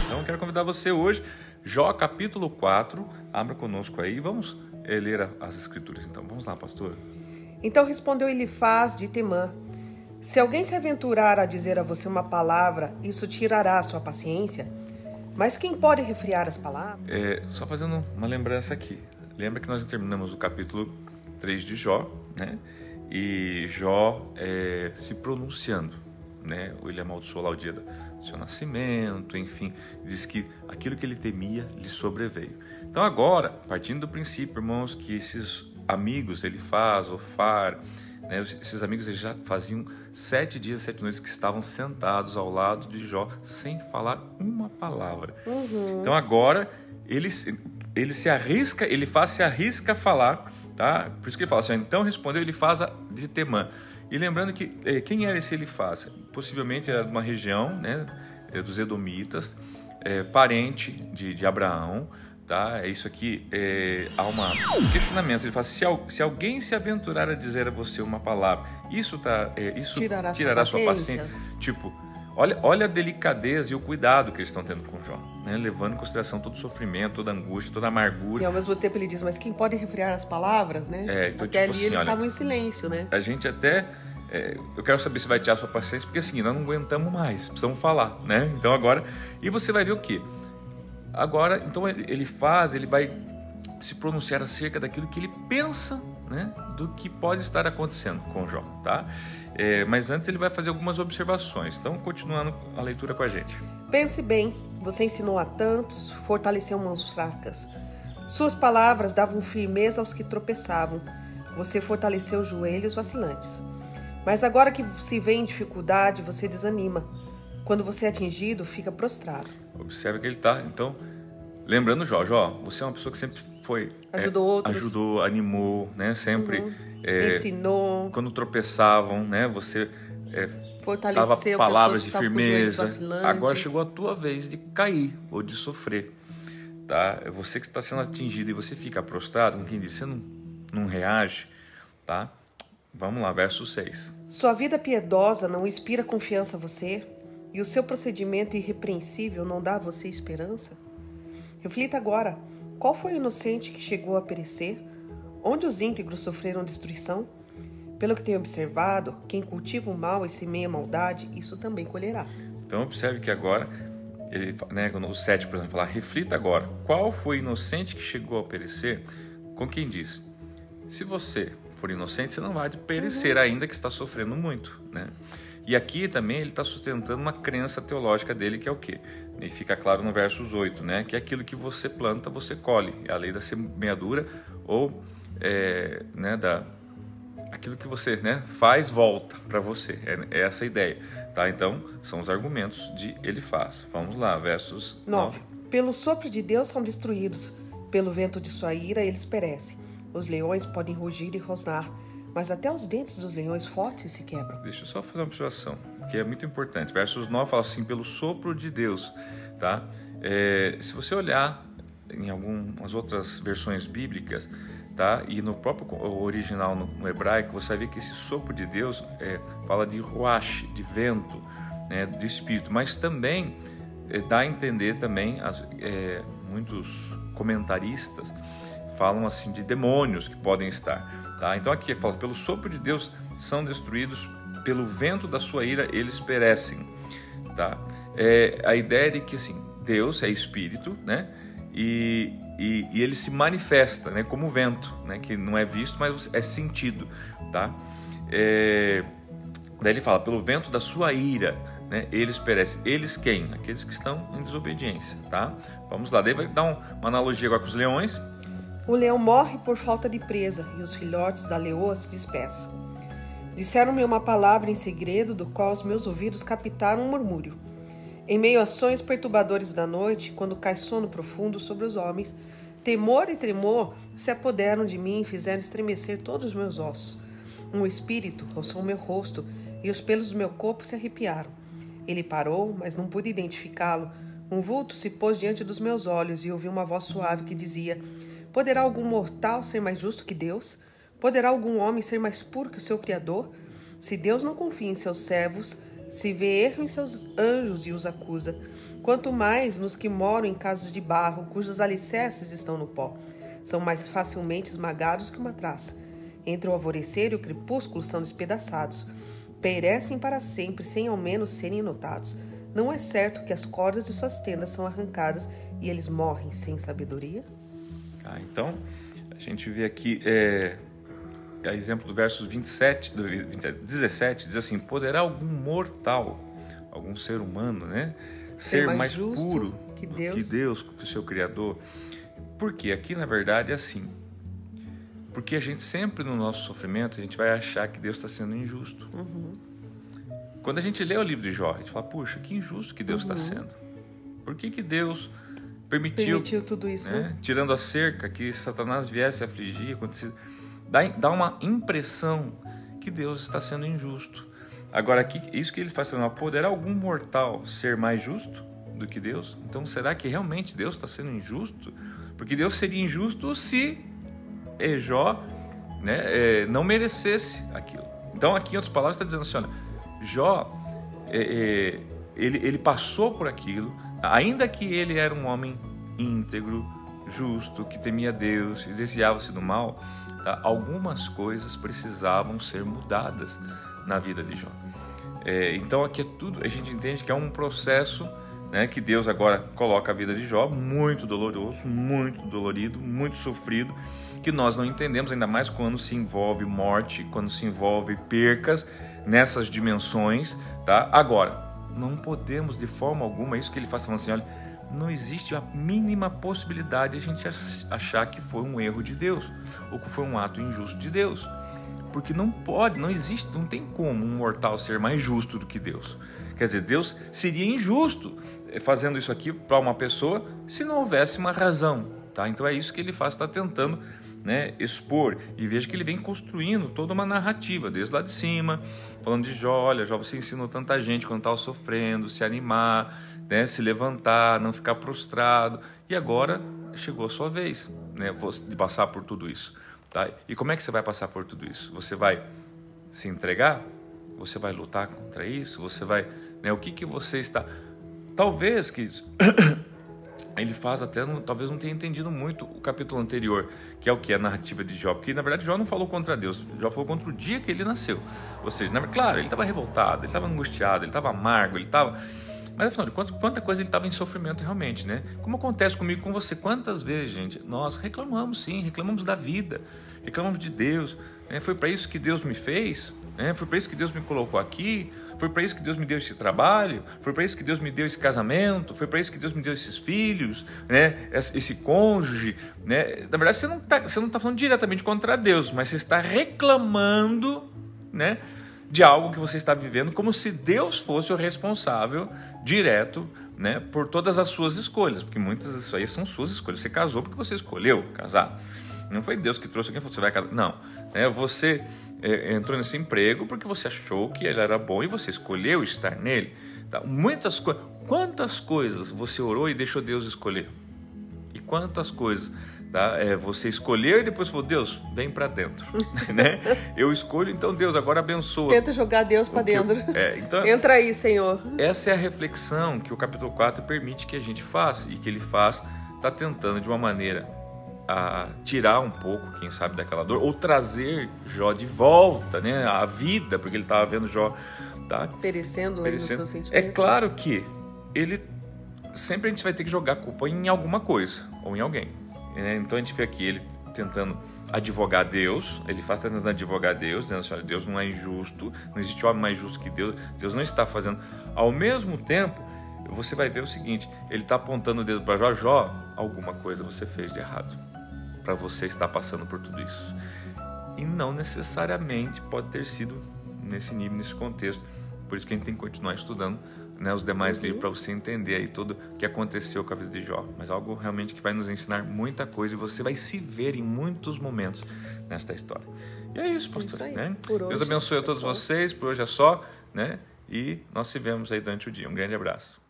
Então eu quero convidar você hoje, Jó capítulo 4, abra conosco aí, vamos ler as escrituras então. Vamos lá, pastor. Então respondeu Elifaz de Temã: se alguém se aventurar a dizer a você uma palavra, isso tirará a sua paciência? Mas quem pode refrear as palavras? Só fazendo uma lembrança aqui. Lembra que nós terminamos o capítulo 3 de Jó, né? E Jó se pronunciando, né? Ele amaldiçoou lá o dia do seu nascimento, enfim, diz que aquilo que ele temia lhe sobreveio. Então agora, partindo do princípio, irmãos, que esses amigos, Elifaz, Ofar, né, esses amigos eles já faziam 7 dias, 7 noites que estavam sentados ao lado de Jó, sem falar uma palavra. Então agora, ele se arrisca, Elifaz se arrisca a falar, tá? Por isso que ele fala assim, então respondeu Elifaz de Temã. E lembrando que quem era esse Elifaz? Possivelmente era de uma região, né, dos Edomitas, parente de Abraão, tá? Isso aqui, há um questionamento. Ele fala, se alguém se aventurar a dizer a você uma palavra, isso tirará sua paciência? Tipo, olha a delicadeza e o cuidado que eles estão tendo com Jó, né? Levando em consideração todo o sofrimento, toda a angústia, toda a amargura. E ao mesmo tempo ele diz, mas quem pode refrear as palavras, né? Então, até tipo ali assim, eles estavam em silêncio, né? A gente até... eu quero saber se vai tirar a sua paciência, porque assim, nós não aguentamos mais, precisamos falar, né? Então agora... E você vai ver o quê? Agora, então ele vai se pronunciar acerca daquilo que ele pensa, né? Do que pode estar acontecendo com Jó, tá? Mas antes ele vai fazer algumas observações. Então, continuando a leitura com a gente. Pense bem, você ensinou a tantos, fortaleceu mãos fracas. Suas palavras davam firmeza aos que tropeçavam. Você fortaleceu joelhos vacilantes. Mas agora que se vê em dificuldade, você desanima. Quando você é atingido, fica prostrado. Observe que ele está, então, lembrando Jó, você é uma pessoa que sempre foi... Ajudou outros. Ajudou, animou, né? Sempre... ensinou. Quando tropeçavam, né? Você fortaleceu dava palavras pessoas de que firmeza. vacilantes. Agora chegou a tua vez de cair ou de sofrer, tá? É você que está sendo atingido e você fica prostrado, como quem diz, você não reage, tá? Vamos lá, verso 6. Sua vida piedosa não inspira confiança a você? E o seu procedimento irrepreensível não dá a você esperança? Reflita agora, qual foi o inocente que chegou a perecer? Onde os íntegros sofreram destruição? Pelo que tenho observado, quem cultiva o mal e semeia a maldade, isso também colherá. Então observe que agora, o 7, por exemplo, fala, reflita agora, qual foi o inocente que chegou a perecer? Com quem diz, se você for inocente, você não vai perecer ainda que está sofrendo muito, né? E aqui também ele está sustentando uma crença teológica dele, que é o quê? E fica claro no versos 8, né? Que é aquilo que você planta, você colhe. É a lei da semeadura ou aquilo que você, né, faz, volta para você. É essa a ideia, tá? Então, são os argumentos de Elifaz. Vamos lá, versos 9. Pelo sopro de Deus são destruídos, pelo vento de sua ira eles perecem. Os leões podem rugir e rosnar, mas até os dentes dos leões fortes se quebram. Deixa eu só fazer uma observação, que é muito importante. Versos 9 fala assim, pelo sopro de Deus, tá? Se você olhar em algumas outras versões bíblicas, tá? E no próprio original, no hebraico, você vai ver que esse sopro de Deus fala de ruach, de vento, né? De espírito, mas também dá a entender também, muitos comentaristas falam assim de demônios que podem estar. Tá? Então aqui fala, pelo sopro de Deus são destruídos, pelo vento da sua ira eles perecem. Tá? A ideia de que assim, Deus é espírito, né? E ele se manifesta, né? Como vento, né? Que não é visto, mas é sentido. Tá? Daí ele fala, pelo vento da sua ira, né? Eles perecem. Eles quem? Aqueles que estão em desobediência. Tá? Vamos lá, daí vai dar uma analogia agora com os leões. O leão morre por falta de presa, e os filhotes da leoa se dispersam. Disseram-me uma palavra em segredo, do qual os meus ouvidos captaram um murmúrio. Em meio a sonhos perturbadores da noite, quando cai sono profundo sobre os homens, temor e tremor se apoderam de mim e fizeram estremecer todos os meus ossos. Um espírito roçou o meu rosto, e os pelos do meu corpo se arrepiaram. Ele parou, mas não pude identificá-lo. Um vulto se pôs diante dos meus olhos, e ouvi uma voz suave que dizia: poderá algum mortal ser mais justo que Deus? Poderá algum homem ser mais puro que o seu Criador? Se Deus não confia em seus servos, Se vê erro em seus anjos e os acusa, quanto mais nos que moram em casas de barro, cujos alicerces estão no pó. São mais facilmente esmagados que uma traça. Entre o alvorecer e o crepúsculo são despedaçados. Perecem para sempre, sem ao menos serem notados. Não é certo que as cordas de suas tendas são arrancadas e eles morrem sem sabedoria? Então, a gente vê aqui, a exemplo do verso 17, diz assim: poderá algum mortal, algum ser humano, né, ser mais puro que Deus, que o seu Criador? Porque aqui, na verdade, é assim. Porque a gente sempre, no nosso sofrimento, a gente vai achar que Deus está sendo injusto. Quando a gente lê o livro de Jó, a gente fala, puxa, que injusto que Deus está sendo. Por que Deus permitiu tudo isso, né? Tirando a cerca, que Satanás viesse a afligir, dá uma impressão que Deus está sendo injusto. Agora, aqui, isso que ele faz, poderá algum mortal ser mais justo do que Deus? Então, será que realmente Deus está sendo injusto? Porque Deus seria injusto se Jó, né, não merecesse aquilo. Então, aqui, em outras palavras, está dizendo assim, olha, Jó, ele passou por aquilo, ainda que ele era um homem íntegro, justo, que temia Deus e desviava-se do mal, tá? Algumas coisas precisavam ser mudadas na vida de Jó. Então, aqui é tudo, a gente entende que é um processo, né, que Deus agora coloca a vida de Jó muito doloroso, muito dolorido, muito sofrido, que nós não entendemos, ainda mais quando se envolve morte, quando se envolve percas nessas dimensões, tá? Agora, não podemos de forma alguma, isso que ele faz falando assim, olha, não existe a mínima possibilidade de a gente achar que foi um erro de Deus, ou que foi um ato injusto de Deus, porque não pode, não existe, não tem como um mortal ser mais justo do que Deus. Quer dizer, Deus seria injusto fazendo isso aqui para uma pessoa se não houvesse uma razão, tá? Então é isso que ele faz, está tentando, né, expor, e veja que ele vem construindo toda uma narrativa, desde lá de cima, falando de Jó, olha, Jó, você ensinou tanta gente quando estava sofrendo, se animar, né, se levantar, não ficar prostrado, e agora chegou a sua vez, né, de passar por tudo isso, tá? E como é que você vai passar por tudo isso? Você vai se entregar? Você vai lutar contra isso? Você vai, né, o que você está... Talvez que ele faz até, talvez não tenha entendido muito o capítulo anterior, que é o que? A narrativa de Jó, porque na verdade Jó não falou contra Deus, Jó falou contra o dia que ele nasceu, ou seja, claro, ele estava revoltado, ele estava angustiado, ele estava amargo, ele estava... Mas afinal de contas, quanta coisa ele estava em sofrimento realmente, né? Como acontece comigo e com você, quantas vezes, gente, nós reclamamos sim, reclamamos da vida, reclamamos de Deus, né? Foi para isso que Deus me fez, né? Foi para isso que Deus me colocou aqui, foi para isso que Deus me deu esse trabalho, foi para isso que Deus me deu esse casamento, foi para isso que Deus me deu esses filhos, né? Esse cônjuge, né? Na verdade, você não está falando diretamente contra Deus, mas você está reclamando, né, de algo que você está vivendo, como se Deus fosse o responsável direto, né, por todas as suas escolhas, porque muitas disso aí são suas escolhas. Você casou porque você escolheu casar, não foi Deus que trouxe alguém e falou, você vai casar, não, né, você entrou nesse emprego porque você achou que ele era bom e você escolheu estar nele, tá? Muitas coisas, quantas coisas você orou e deixou Deus escolher? E quantas coisas, tá? Você escolheu e depois falou, Deus, vem para dentro, né? Eu escolho, então Deus agora abençoa. Tenta jogar Deus para dentro. Então, entra aí, Senhor. Essa é a reflexão que o capítulo 4 permite que a gente faça, e que ele faz, está tentando de uma maneira a tirar um pouco, quem sabe, daquela dor, ou trazer Jó de volta, né, à vida, porque ele estava vendo Jó, tá, perecendo lá nos seus sentimentos. É claro que sempre a gente vai ter que jogar a culpa em alguma coisa ou em alguém, né? Então a gente vê aqui ele tentando advogar Deus, ele faz tentando advogar Deus, dizendo assim, olha, Deus não é injusto, não existe homem mais justo que Deus, Deus não está fazendo. Ao mesmo tempo, você vai ver o seguinte, ele está apontando o dedo para Jó, Jó, alguma coisa você fez de errado para você estar passando por tudo isso. E não necessariamente pode ter sido nesse nível, nesse contexto. Por isso que a gente tem que continuar estudando, né, os demais livros, para você entender aí tudo o que aconteceu com a vida de Jó. Mas algo realmente que vai nos ensinar muita coisa, e você vai se ver em muitos momentos nesta história. E é isso, pastor. Isso aí, né? Deus abençoe a todos vocês. Por hoje é só, né? E nós se vemos aí durante o dia. Um grande abraço.